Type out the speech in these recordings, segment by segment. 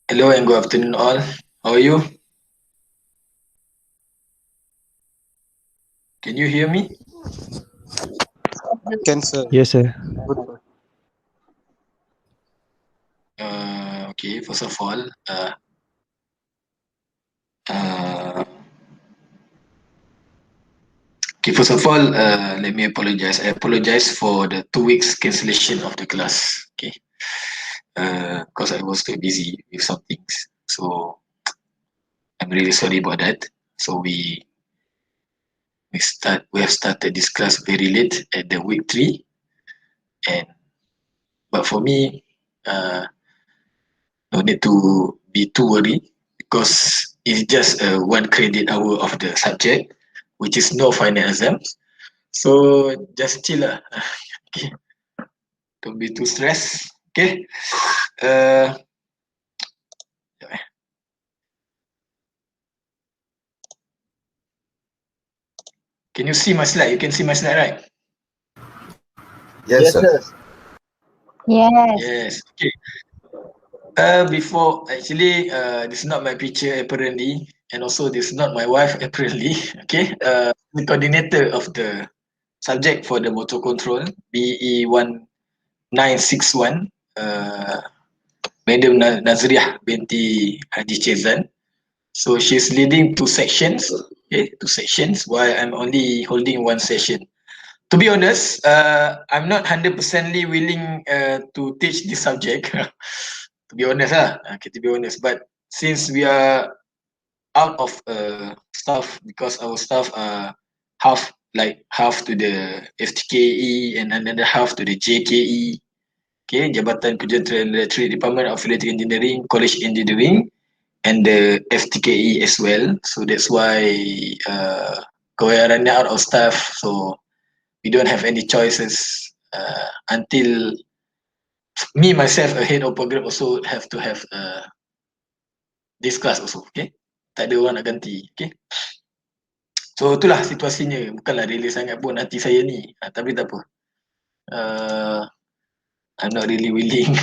Hello and good afternoon all. How are you? Can you hear me? Can, sir. Yes, sir. Good. Okay, first of all, uh, let me apologize. I apologize for the 2 weeks cancellation of the class. Okay, because I was too busy with some things. So I'm really sorry about that. So we have started this class very late at the week 3, and but for me, no need to be too worried because it's just a 1 credit hour of the subject, which is no final exams. So just chill lah. Okay, don't be too stressed. Okay. Uh, can you see my slide? You can see my slide, right? Yes, sir. Yes. Yes. Okay. Before actually, this is not my picture apparently, and also this is not my wife apparently. Okay. The coordinator of the subject for the motor control BE 1961. Madam Nazriah binti Haji Chezan. So she's leading 2 sections, okay, 2 sections, while I'm only holding 1 session. To be honest, I'm not 100% willing to teach this subject. To be honest, okay, to be honest. But since we are out of staff, because our staff are half to the FTKE and another half to the JKE, okay, Jabatan Kerja Electric Department of Electrical Engineering, College Engineering, and the FTKE as well. So that's why we are running out of staff. So we don't have any choices until me myself a head of program also have to have this class also. Okay, tak ada orang nak ganti. Okay. So itulah situasinya. Bukanlah really sangat pun hati saya ni. Tapi tak apa. I'm not really willing.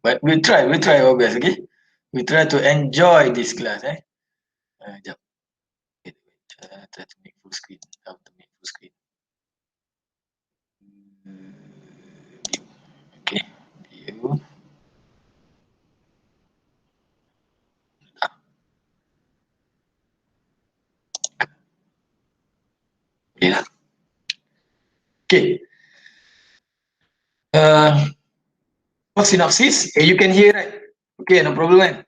But we'll try our best, okay? We try to enjoy this class, Sekejap. Try to make full screen. How to make full screen. Okay. View. Boleh lah. Okay. What synopsis? You can hear, right? Okay, no problem, kan?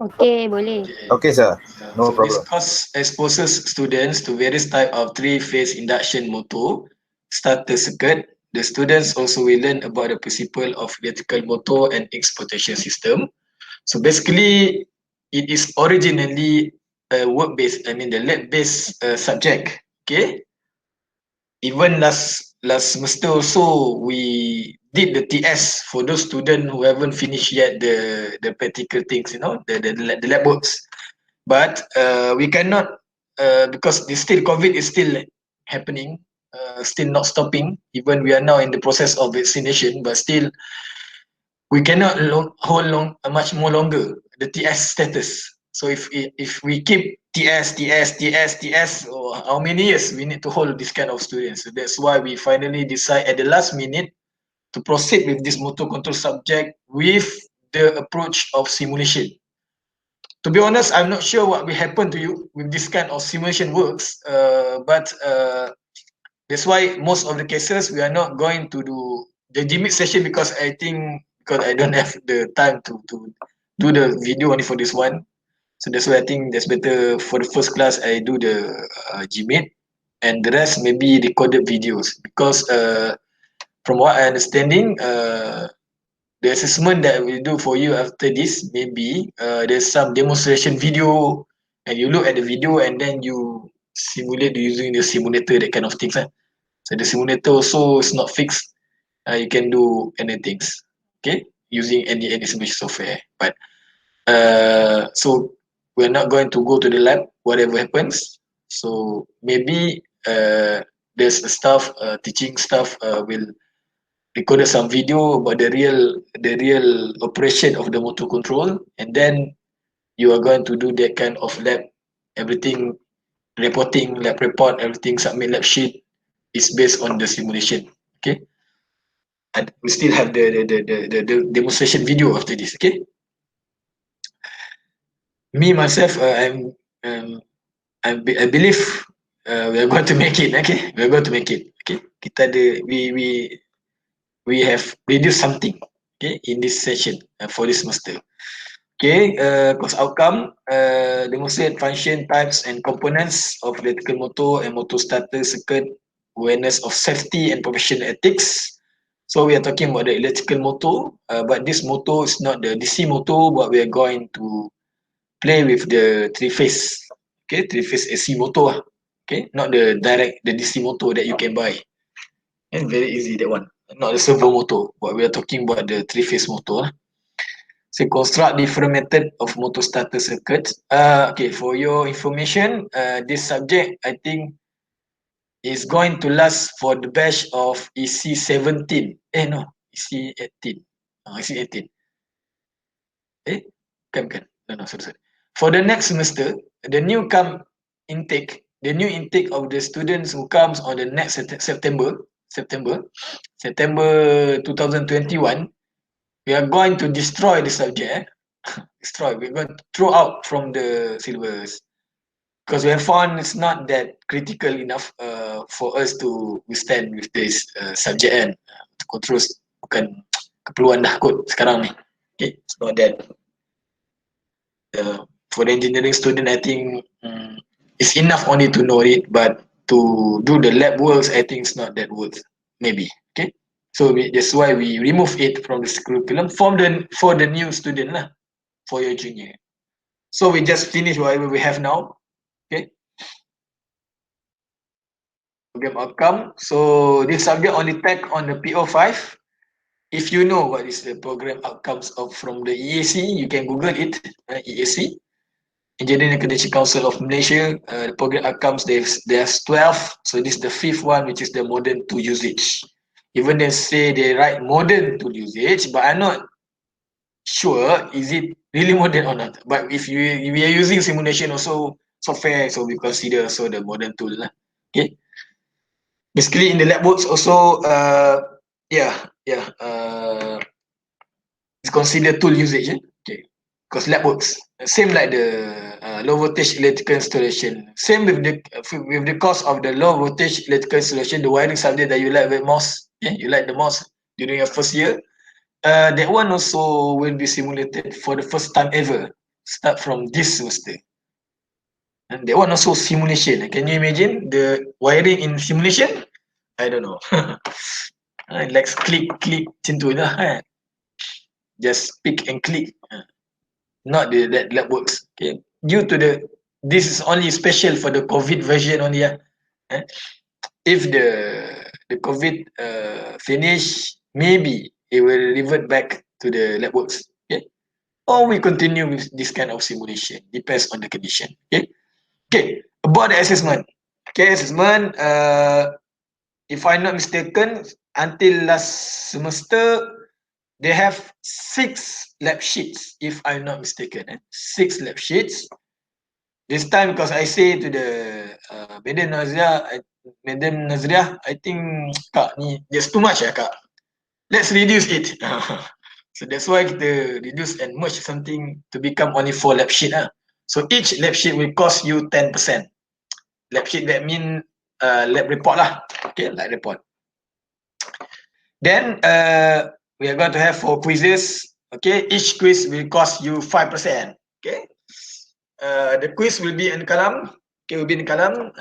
Okay, boleh. Okay, sir. No So this problem. course exposes students to various type of three-phase induction motor starter circuit. The students also will learn about the principle of electrical motor and exploitation system. So basically, it is originally a work-based, the lab-based subject. Okay. Even last semester also we did the TS for those students who haven't finished yet the practical things, the lab works. But we cannot because this still COVID is still happening, still not stopping. Even we are now in the process of vaccination, but still we cannot hold much more longer the TS status. So if we keep TS, or how many years we need to hold this kind of students? So that's why we finally decide at the last minute to proceed with this motor control subject with the approach of simulation. To be honest, I'm not sure what will happen to you with this kind of simulation works, but that's why most of the cases we are not going to do the GMIT session because I don't have the time to do the video only for this one. So that's why I think that's better for the first class I do the GMIT, and the rest maybe recorded videos because from what I understanding, the assessment that we do for you after this, maybe there's some demonstration video, and you look at the video and then you simulate using the simulator, that kind of things. So the simulator also is not fixed. You can do anything, okay, using any simulation software. But so we're not going to go to the lab, whatever happens. So maybe there's a staff, teaching staff will recorded some video about the real operation of the motor control, and then you are going to do that kind of lab, everything reporting, lab report, everything submit lab sheet is based on the simulation. Okay, and we still have the demonstration video after this. Okay, me myself, I believe we are going to make it. Okay, we are going to make it. Okay, kita ada we have reduced something. Okay, in this session for this semester. Okay, course outcome, demonstrate function, types and components of electrical motor and motor starter circuit, awareness of safety and professional ethics. So we are talking about the electrical motor, but this motor is not the DC motor, but we are going to play with the three-phase, okay, three-phase AC motor, okay, not the DC motor that you can buy. And very easy that one, not the servo motor, but we are talking about the three-phase motor. So construct different method of motor starter circuits. Okay, for your information, this subject I think is going to last for the batch of EC17. No, EC18. EC18. Bukan. No, sorry. For the next semester, the new intake of the students who comes on the next September 2021, we are going to destroy the subject. Destroy. We're going to throw out from the syllabus because we have found it's not that critical enough for us to withstand with this subject kan. Control bukan keperluan dah kot sekarang ni. Okay, it's not that. For the engineering student, I think it's enough only to know it, but to do the lab works, I think it's not that worth. Maybe. Okay, so that's why we remove it from the curriculum for the new student lah. For your junior. So we just finish whatever we have now. Okay. Program outcome. So this subject only tag on the PO5. If you know what is the program outcomes from the EAC, you can Google it. EAC, Engineering Accreditation Council of Malaysia. The program outcomes, there's 12. So this is the 5th one, which is the modern tool usage. Even they say they write modern tool usage, but I'm not sure is it really modern or not. But if we are using simulation also software, so we consider also the modern tool lah. Okay, basically in the lab works also it's considered tool usage. Okay, because lab works same like the low voltage electrical installation, same with the course of the low voltage electrical installation, the wiring subject that you like the most. You like the most during your first year. That one also will be simulated for the first time ever, start from this semester. And that one also simulation. Can you imagine the wiring in simulation? I don't know. Like click macam tu lah. Just pick and click. Not that lab works. Okay. Due to this is only special for the COVID version only. If the COVID finish, maybe it will revert back to the lab works. Okay, or we continue with this kind of simulation, depends on the condition. Okay, about the assessment. Okay, assessment, if I'm not mistaken, until last semester they have 6 lab sheets, if I'm not mistaken. 6 lab sheets. This time, because I say to the Madam Nazriah, I think Kak ni there's too much Kak. Let's reduce it. So that's why kita reduce and merge something to become only 4 lab sheet. So each lab sheet will cost you 10%. Lab sheet that mean lab report lah. Okay, lab report. Then we are going to have 4 quizzes. Okay, each quiz will cost you 5%. Okay, the quiz will be in Kalam. Okay, will be in Kalam,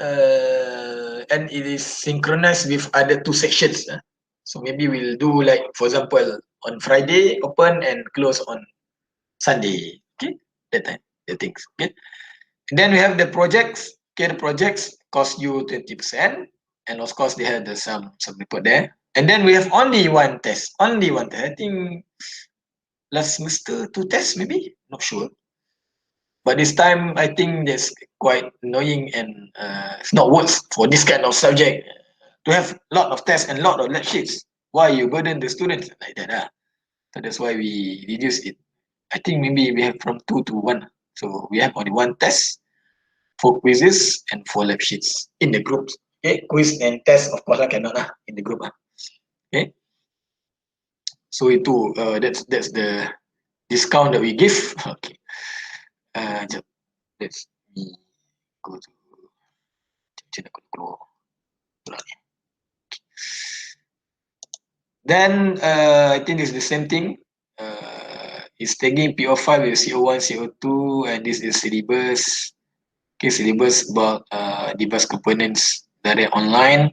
and it is synchronized with other 2 sections. So maybe we'll do like, for example, on Friday open and close on Sunday. Okay, that time the things. Okay, and then we have the projects. Okay, the projects cost you 20%, and of course they have some report there. And then we have only one test. Only one test. I think last semester 2 tests maybe. Not sure. But this time I think that's quite annoying and it's not worth for this kind of subject to have a lot of tests and a lot of lab sheets. Why you burden the students like that? So that's why we reduce it. I think maybe we have from 2 to 1. So we have only 1 test, 4 quizzes, and 4 lab sheets in the groups. Okay, quiz and test of course I cannot in the group. Okay, so itu that's the discount that we give. Okay, jap. Let's me go to macam aku keluar pula ni. Then I think it's the same thing. It's tagging PO5 with CO1, CO2, and this is syllabus. Okay, syllabus about device components dari online.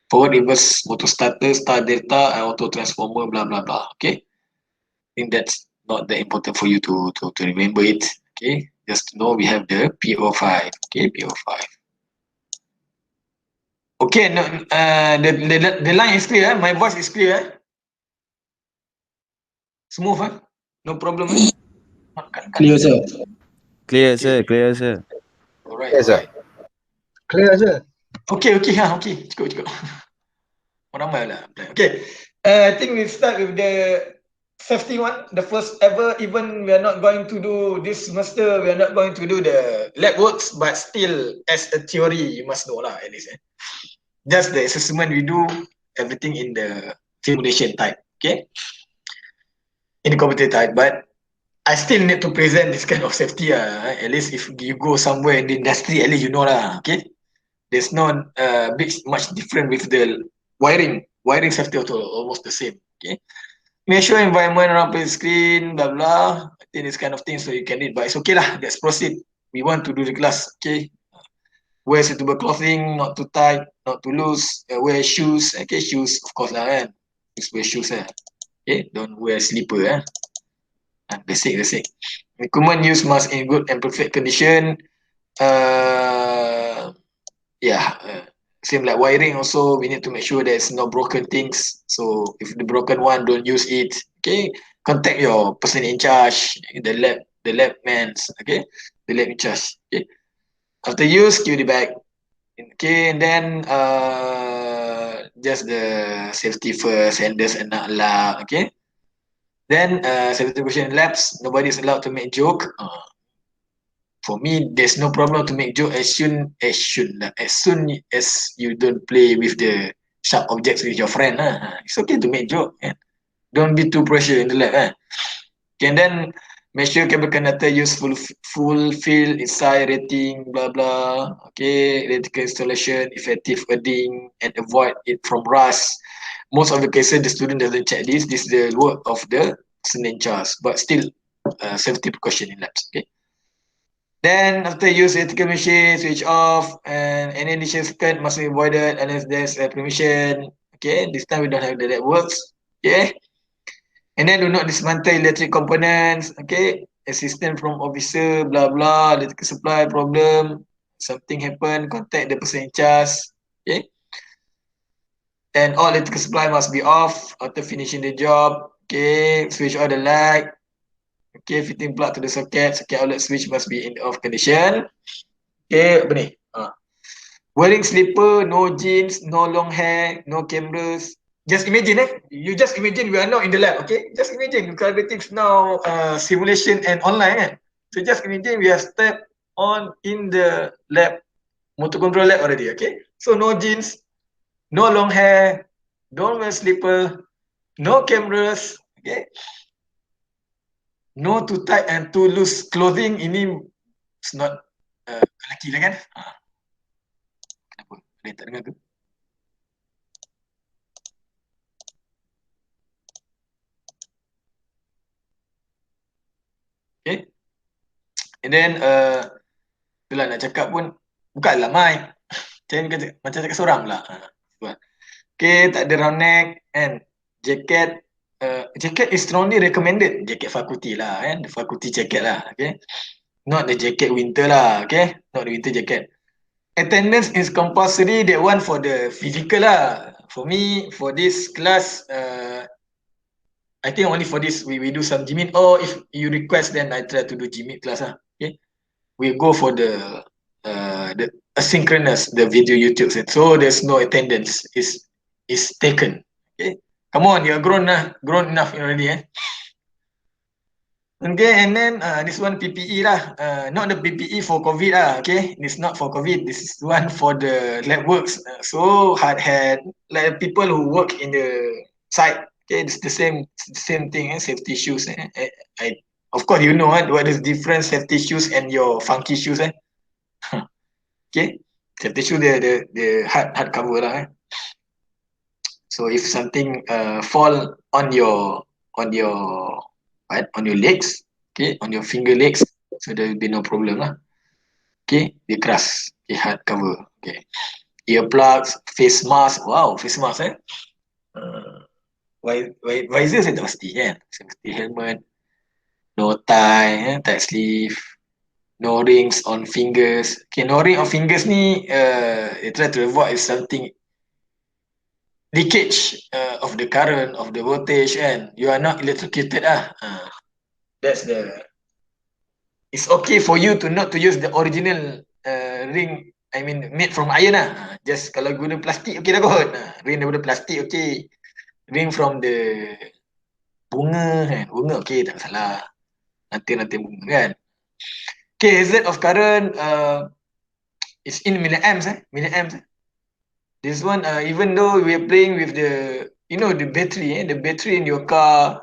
Forward device motor starter, star delta, auto transformer, blah blah blah. Okay, I think that's not that important for you to remember it. Okay, just to know we have the PO5. Okay, PO5. Okay, no, the line is clear. My voice is clear. Smooth, no problem. Clear, sir. Clear, sir. Clear, sir. Alright, Yes, sir. alright. Clear, sir. Okay, okay. Cukup. Ramai lah. Okay, I think we start with the safety one. The first ever, even we are not going to do this semester, we are not going to do the lab works, but still as a theory, you must know lah at least. Just the assessment we do, everything in the simulation type, okay? In the computer type, but I still need to present this kind of safety. At least if you go somewhere in the industry, at least you know lah, okay? There's not much different with the wiring safety also almost the same. Okay, make sure environment around the screen, blah blah. I think this kind of things so you can read, but it's okay lah. Let's proceed. We want to do the class. Okay, wear suitable clothing, not too tight, not too loose. Wear shoes. Okay, shoes of course lah kan. Just wear shoes Okay, don't wear slipper Basic. Equipment use must in good and perfect condition. Same like wiring also, we need to make sure there's no broken things. So if the broken one, don't use it. Okay, contact your person in charge, the lab man. Okay, the lab in charge. Okay, after use, give it back. Okay, and then just the safety first, and there's an alarm. Okay, then safety question labs. Nobody's allowed to make joke. For me, there's no problem to make joke as soon as you don't play with the sharp objects with your friend. It's okay to make joke. Don't be too pressure in the lab. Okay, and then make sure cable connector use full field inside rating, blah blah. Okay, electrical installation, effective earthing, and avoid it from rust. Most of the cases, the student doesn't check this. This is the work of the student in charge, but still safety precaution in labs. Okay. Then after use electrical machine, switch off, and any additional circuit must be avoided unless there's a permission. Okay, this time we don't have that works. Okay, and then do not dismantle electric components. Okay, assistance from officer, blah blah, electrical supply problem, something happen, contact the person in charge. Okay, and all electrical supply must be off after finishing the job. Okay, switch on the light. Okay, fitting plug to the socket outlet switch must be in off condition. Okay, apa ni? Wearing slipper, no jeans, no long hair, no cameras. Just imagine you just imagine we are not in the lab, okay? Just imagine because everything's now simulation and online kan. So just imagine we have stepped on in the lab, motor control lab already, okay? So no jeans, no long hair, don't wear slipper, no cameras, okay? No too tight and too loose clothing. Ini it's not lelaki lah kan? Kenapa? Ada tak dengar ke? Okay. And then itulah nak cakap pun buka lah mic. Macam cakap seorang pula. Okay, tak ada round neck and jacket. Jacket is strongly recommended. Jacket fakulti lah the faculty jacket lah, okay? Not the jacket winter lah, okay? Not the winter jacket. Attendance is compulsory, that one for the physical lah. For me, for this class, I think only for this, we do some Gmeet, or if you request, then I try to do Gmeet class lah, okay? We go for the asynchronous, the video YouTube set. So there's no attendance is taken, okay? Come on, you're grown enough already, eh? Okay, and then this one PPE lah. Not the PPE for COVID lah. Okay, this not for COVID. This is one for the lab works. So hard hat, like people who work in the site. Okay, it's the same thing. Safety shoes. I of course you know what is different safety shoes and your funky shoes. Okay, safety shoe the hard cover lah. So if something fall on your legs, okay, on your finger legs, so there will be no problem lah. Okay, dia keras, okay, hard cover. Okay, earplugs, face mask. Wow, face mask visor saya tak pasti kan. Saya mesti helmet, no tie, tight sleeve, no rings on fingers. Okay, no ring on fingers ni, you try to avoid is something leakage of the current, of the voltage, and you are not electrocuted that's the. It's okay for you to not to use the original ring. I mean made from iron just kalau guna plastik okay dah kot. Ring daripada plastik okay. Ring from the bunga kan. Bunga okay tak salah. Nanti bunga kan. Okay, hazard of current it's in milliamps milliamps. This one even though we are playing with the the battery the battery in your car,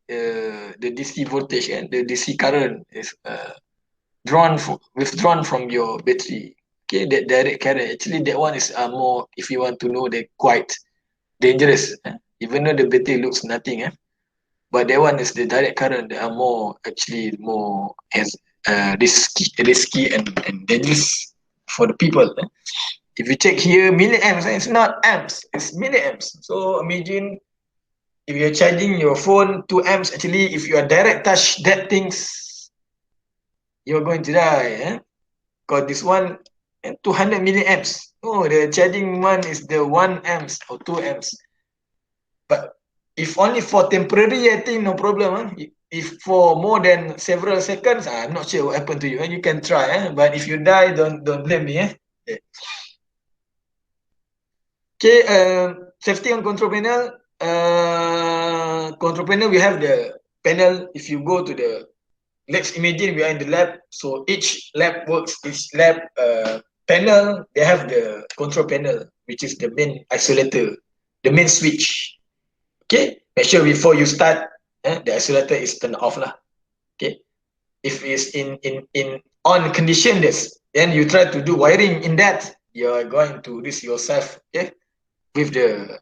the DC voltage and the DC current is withdrawn from your battery. Okay, that direct current actually that one is more, if you want to know, they're quite dangerous. Even though the battery looks nothing, but that one is the direct current that are more risky and dangerous for the people. If you check here, milliamps, it's not amps, it's milliamps. So imagine if you're charging your phone 2 amps, actually if you are direct touch that things, you're going to die. Because this one 200 milliamps. Oh, the charging one is the 1 amps or 2 amps. But if only for temporary, I think no problem. If for more than several seconds, I'm not sure what happened to you. You can try. But if you die, don't blame me. Okay, safety and control panel. Control panel, we have the panel. If you go to the, let's imagine we are in the lab. So each lab panel, they have the control panel, which is the main isolator, the main switch. Okay, make sure before you start, the isolator is turned off lah. Okay, if it's in on condition, then you try to do wiring in that, you are going to risk yourself. Okay, with the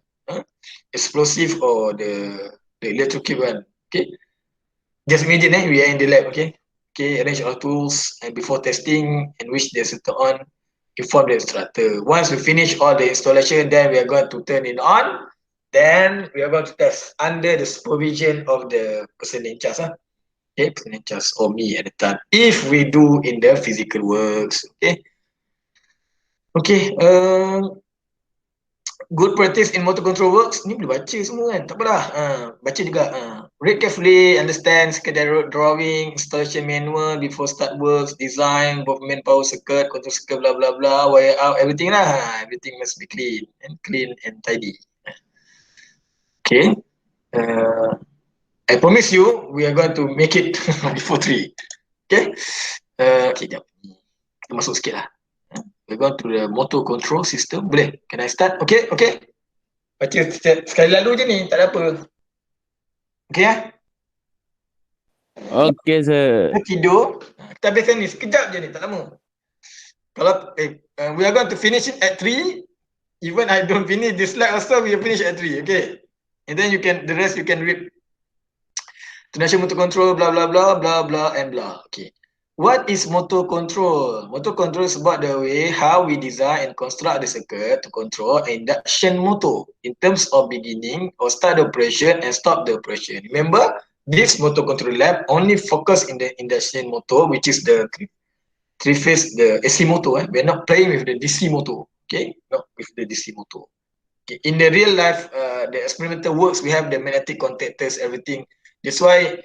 explosive or the electric one. Okay, just imagine we are in the lab. Okay, arrange our tools and before testing and which they set on, inform the instructor. Once we finish all the installation, then we are going to turn it on. Then we are going to test under the supervision of the person in charge. Okay, person in charge or me at the time. If we do in the physical works, okay. Good practice in motor control works. Ni boleh baca semua kan? Tak apalah. Baca juga. Read carefully, understand secondary drawing, installation manual before start works, design, both main power circuit, control circuit, blah blah blah, wire out, everything lah. Everything must be clean and tidy. Okay. I promise you, we are going to make it before 3. Okay. Okay, jap. Kita masuk sikit lah. We're going to the motor control system. Boleh? Can I start? Okay. Baca sekali lalu je ni, tak ada apa. Okay Okay, sir. Kita tidur. Kita habiskan ni, sekejap je ni, tak lama. Kalau we are going to finish it at 3. Even I don't finish this slide also, we will finish at 3. Okay. And then the rest you can read. International motor control, blah blah blah blah blah and blah. Okay. What is motor control? Motor control is about the way how we design and construct the circuit to control an induction motor in terms of beginning or start the operation and stop the operation. Remember, this motor control lab only focus in the induction motor, which is the three-phase, the AC motor. We're not playing with the DC motor. Okay, not with the DC motor. Okay. In the real life, the experimental works, we have the magnetic contactors, everything. That's why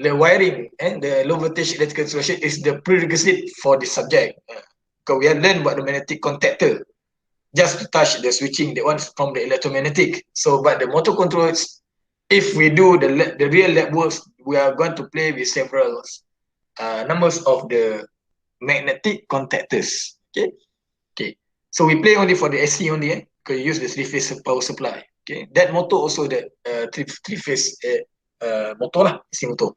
the wiring and the low voltage electrical installation is the prerequisite for the subject. Because we have learned about the magnetic contactor. just to touch the switching, that one from the electromagnetic. So, but the motor controls, if we do the real lab works, we are going to play with several numbers of the magnetic contactors. Okay. So we play only for the AC only, because you use the three-phase power supply. Okay. That motor also the three-phase motor lah, AC motor.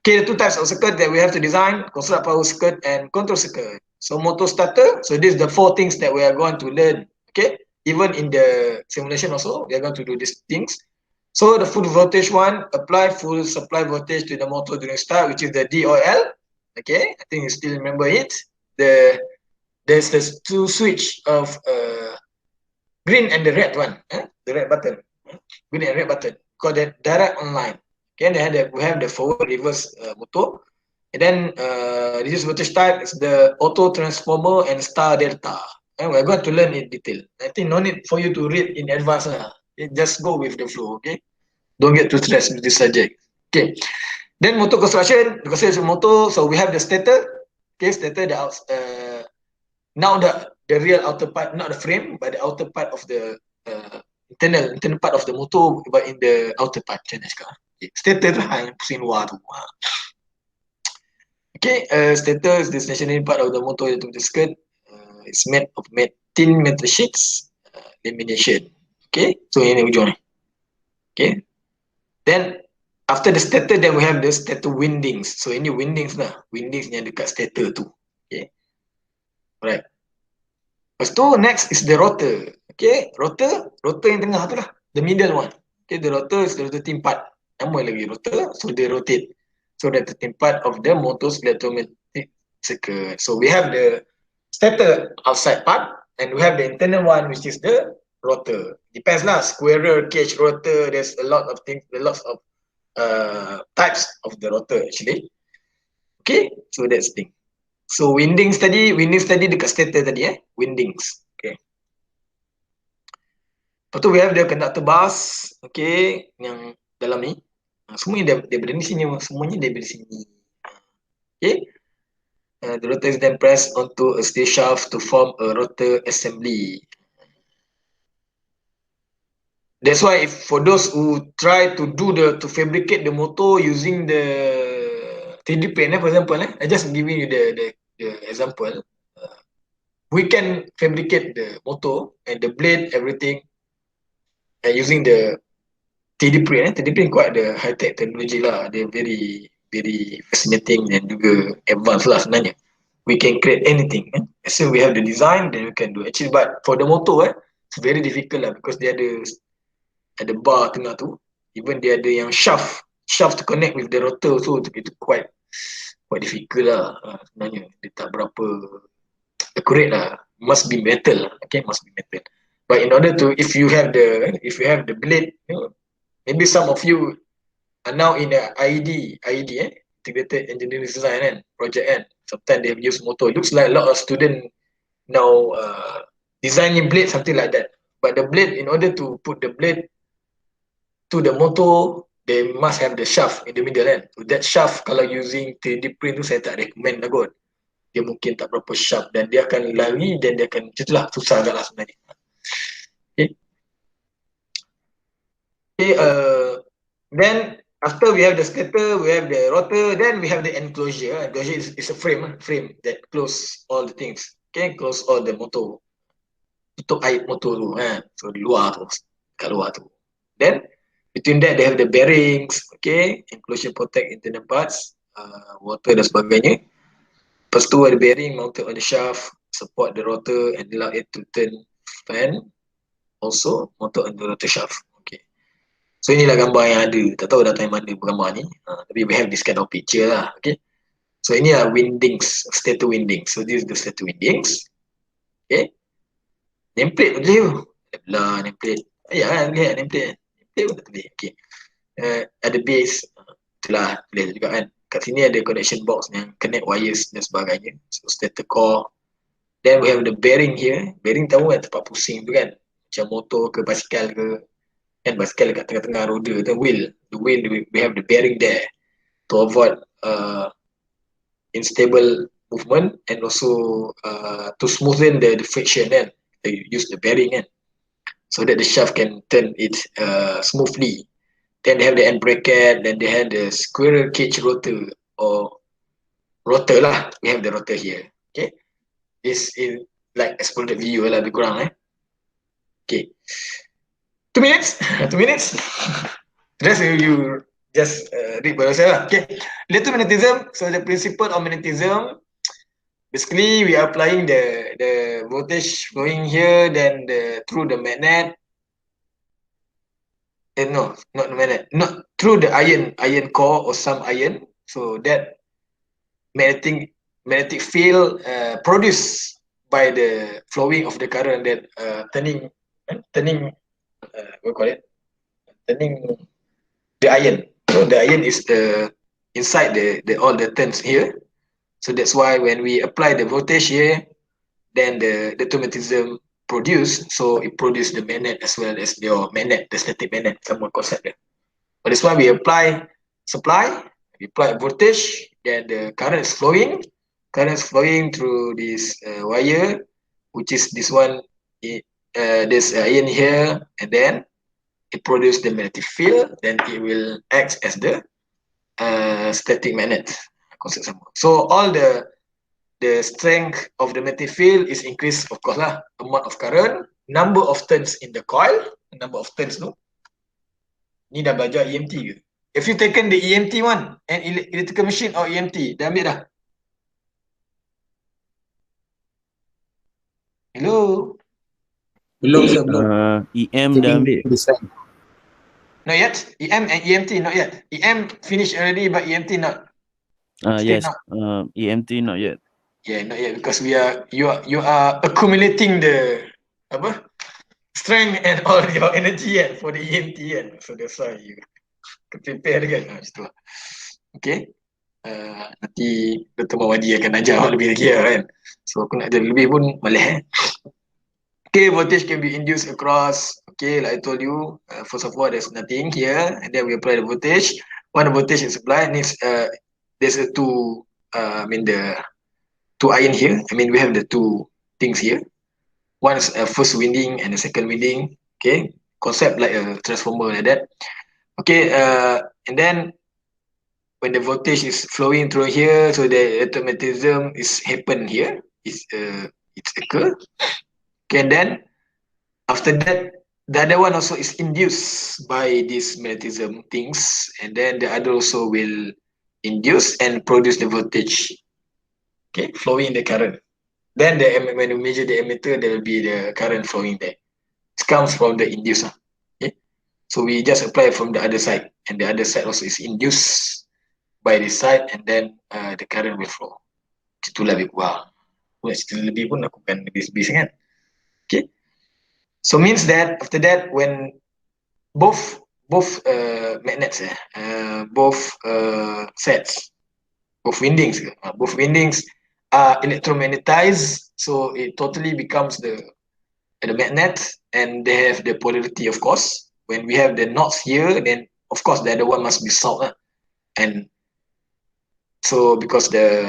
Okay, the two types of circuit that we have to design: construct power circuit and control circuit. So motor starter. So this is the 4 things that we are going to learn. Okay, even in the simulation also, we are going to do these things. So the full voltage one, apply full supply voltage to the motor during start, which is the DOL. Okay, I think you still remember it. There's this 2 switch of green and the red one, the red button, green and red button, called the direct online. Okay, and then we have the forward reverse motor, and then this voltage type is the auto transformer and star delta. And we're going to learn in detail. I think no need for you to read in advance. Just go with the flow. Okay, don't get too stressed with this subject. Okay, then motor construction, the construction motor. So we have the stator. Okay, stator, the now the real outer part, not the frame, but the outer part of the internal part of the motor, but in the outer part. Macam mana cakap? Okay. Stator lah yang pusing luar tu. Okay, stator is the stationary part of the motor into the skirt. It's made of thin metal sheets, lamination. Okay, so ini ujung ni. Okay, then after the stator, then we have the stator windings. So ini windings lah, windings yang dekat stator tu. Okay, alright. Lepas tu next is the rotor. Okay, rotor yang tengah tu lah, the middle one. Okay, the rotor is the rotating part. Nama lagi rotor, so they rotate. So the rotating part of the motor's electromagnetic circuit. So we have the stator outside part, and we have the internal one, which is the rotor. Depends lah, squirrel cage rotor. There's a lot of things, lots of types of the rotor actually. Okay, so that's the thing. So windings tadi dekat stator tadi, windings. Okay. Lepas tu we have the conductor bus, okay, yang dalam ni. Semuanya daripada sini, semuanya daripada sini. Okay. The rotor is then pressed onto a steel shaft to form a rotor assembly. That's why for those who try to fabricate the motor using the 3D print, for example, I just giving you the example. We can fabricate the motor and the blade, everything, using the 3D print. 3D print quite the high-tech technology lah. They're very, very fascinating and juga advanced lah sebenarnya. We can create anything. As soon we have the design, then we can do actually. But for the motor, it's very difficult lah, because dia ada bar tengah tu. Even dia ada yang shaft to connect with the rotor, so itu quite difficult lah sebenarnya. Dia tak berapa accurate lah. Must be metal lah. Okay, must be metal. But in order to, if you have the blade, maybe some of you are now in the IED, integrated engineering design project. Sometimes they have used motor. It looks like a lot of students now designing blade, something like that. But the blade, in order to put the blade to the motor, they must have the shaft in the middle. So that shaft, kalau using 3D print tu, saya tak recommend lah kot. Dia mungkin tak berapa sharp dan dia akan lari, dan dia akan, macam itulah, susah agak lah sebenarnya. Okay, then after we have the stator, we have the rotor, then we have the enclosure. Enclosure is a frame that close all the things. Okay, close all the motor. Tutup air motor tu, so di luar tu, kat luar tu. Then between that they have the bearings, okay, enclosure protect internal parts, water dan sebagainya. Lepas tu ada bearing mounted on the shaft, support the rotor and allow it to turn fan, also mounted on the rotor shaft. So inilah gambar yang ada. Tak tahu datang yang mana gambar ni. Tapi we have this kind of picture lah. Okay. So ini lah windings, stator windings. So this is the stator windings. Okay. Nameplate pun tu. Lah nameplate. Ya kan, lihat nameplate. Nameplate pun tak boleh. Okay. Ada base. Itulah, boleh juga kan. Kat sini ada connection box yang connect wires dan sebagainya. So stator core. Then we have the bearing here. Bearing tahu kan, tempat pusing tu kan. Macam motor ke basikal ke. Kan basikal dekat tengah-tengah roda, the wheel, we have the bearing there to avoid unstable movement and also to smoothen the friction kan. they use the bearing kan, so that the shaft can turn it smoothly. Then they have the end bracket, then they have the squirrel cage rotor or rotor lah. We have the rotor here. Okay, this is like exploded view lah lebih kurang Okay, 2 minutes, 2 minutes. Just you just read by yourself. Okay, electromagnetism. So the principle of magnetism, basically we are applying the voltage flowing here, then through the magnet. No, not the magnet, not through the iron core or some iron. So that magnetic field produced by the flowing of the current, that turning what call it, turning the iron. So the iron is inside the all the turns here. So that's why when we apply the voltage here, then the electromagnetism produce, so it produce the magnet as well as your magnet, the static magnet, some more concept there. But that's why we apply supply, we apply voltage, then the current is flowing through this wire, which is this one. There's iron here, and then it produces the magnetic field, then it will act as the static magnet. So all the strength of the magnetic field is increased, of course lah, amount of current, number of turns in the coil, number of turns no. Ni dah belajar EMT ke? If you taken the EMT one and electrical machine or EMT, dah ambil dah? Hello? Belum sir, belum. EM dah ambil. Not yet? EM and EMT not yet. EM finished already, but EMT not. Yes, EMT not yet. Yeah, not yet, because you are accumulating the strength and all your energy for the EMT so that's why you prepare kan macam tu. Okay, nanti Dr. Mawadi akan ajar lebih lagi kan, so aku nak ajar lebih pun malah Okay, voltage can be induced across. Okay, like I told you, first of all there's nothing here, and then we apply the voltage. When the voltage is applied, needs there's a two the two iron here. We have the two things here. One is a first winding and the second winding. Okay, concept like a transformer like that. Okay, and then when the voltage is flowing through here, so the electromagnetism is happen here. It's occur. Okay, and then after that, the other one also is induced by this magnetism things, and then the other also will induce and produce the voltage. Okay, flowing the current. Then when you measure the ammeter, there will be the current flowing there. It comes from the inducer. Okay, so we just apply from the other side, and the other side also is induced by this side, and then the current will flow. Itulah lebih kurang. Nak cerita lebih pun aku kan lebih sangat. Okay, so means that after that, when both magnets, both sets, both windings are electromagnetized, so it totally becomes the magnet, and they have the polarity, of course. When we have the knots here, then of course the other one must be south, and so because the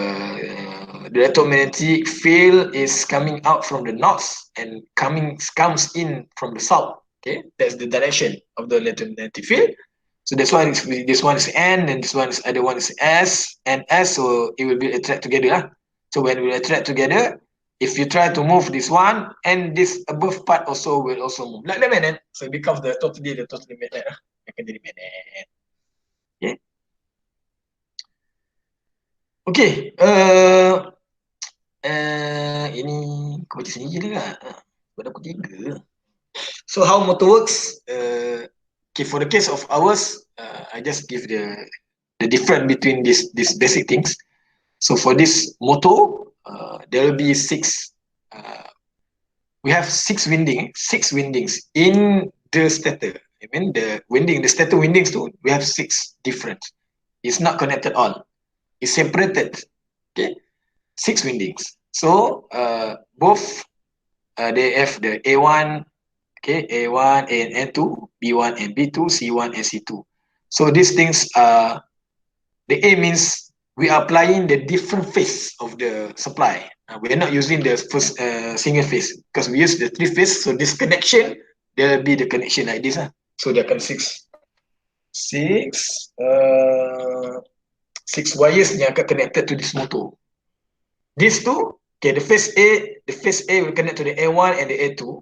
electromagnetic field is coming out from the knots and comes in from the south. Okay, that's the direction of the electromagnetic field. So that's why this one is N, and this one is other one is S and S, so it will be attract together. So when we attract together, if you try to move this one, and this above part also will also move like the magnet, so it becomes the totally magnet. Akan jadi magnet. Okay. Okay. Ini kau baca sendiri je lah. Pada aku 3. So how motor works? Okay, for the case of ours, I just give the difference between these basic things. So for this motor, there will be 6. We have 6 windings in the stator. The stator windings too. We have 6 different. It's not connected all. It's separated. Okay, 6 windings. So both they have the A1, okay, A1 and N2, B1 and B2, C1 and C2. So these things are, the A means we are applying the different phase of the supply. We're not using the first single phase because we use the 3 phase. So this connection, there will be the connection like this. So there can six wires yang akan connected to this motor. These two, okay, the phase A will connect to the A1 and the A2,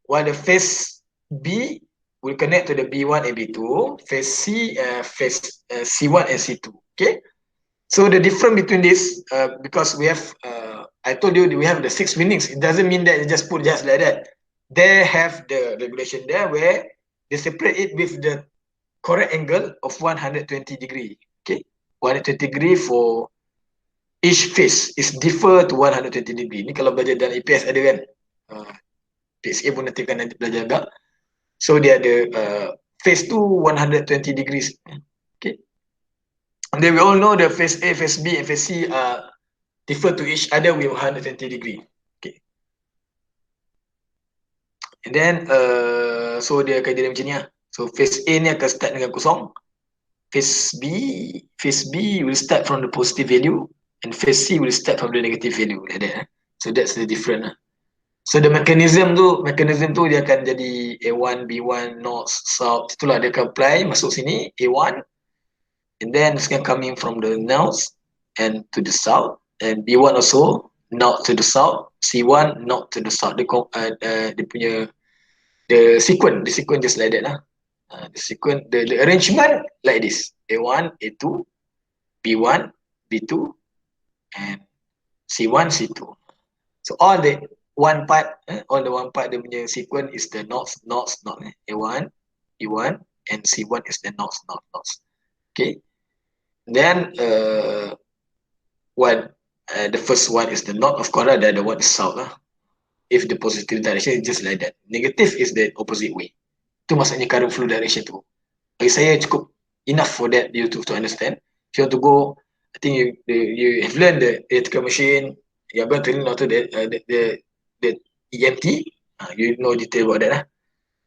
while the phase B will connect to the B1 and B2, phase C, phase C1 and C2. Okay, so the difference between this, because we have, I told you we have the 6 meanings. It doesn't mean that you just put just like that. They have the regulation there where they separate it with the correct angle of 120 degree. Okay, 120 degree for each phase is differ to 120 degree. Ni kalau belajar dalam EPS ada kan. PSA pun nanti akan belajar agak. So dia ada phase 2 120 degrees. Okay. And then we all know the phase A, phase B and phase C differ to each other with 120 degree. Okay. And then so dia akan jadi macam ni lah. So phase A ni akan start dengan kosong. Phase B will start from the positive value. And phase C will start from the negative value like that. So that's the difference. So the mechanism tu dia akan jadi A1, B1, north, south. Itulah dia akan apply masuk sini A1, and then it's coming from the north and to the south, and B1 also north to the south, C1 north to the south. Dia punya the sequence just like that lah. The sequence, the arrangement like this: A1, A2, B1, B2. And C1, C2. So all the one part dia punya sequence is the knots. A1, B1, and C1 is the knots. Okay. Then the first one is the knot. Of course, the other one is south lah. If the positive direction is just like that. Negative is the opposite way. Itu maksudnya current flow direction tu. Bagi saya cukup enough for that you to understand. If you want to go, I think you have learned the electrical machine. You are going to learn also the EMT. You know detail about that lah.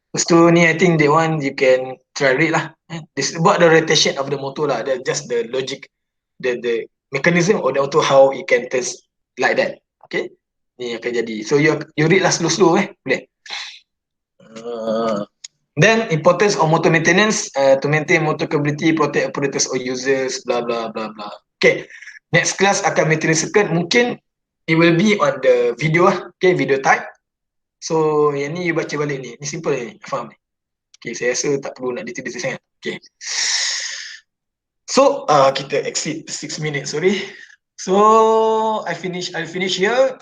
Lepas tu ni, I think that one you can try read lah. This is about the rotation of the motor lah. That's just the logic, the mechanism of the motor, how it can turn like that. Okay, ni akan jadi. So you read lah slow boleh. Then importance of motor maintenance, to maintain motor capability, protect operators or users, blah blah blah blah. Okay, next class akan maintenance circuit. Mungkin it will be on the video lah. Okay, video type. So yang ni you baca balik ni. Ni simple ni, faham ni. Okay, saya rasa tak perlu nak detail sangat. Okay. So kita exceed 6 minutes, sorry. So I'll finish here.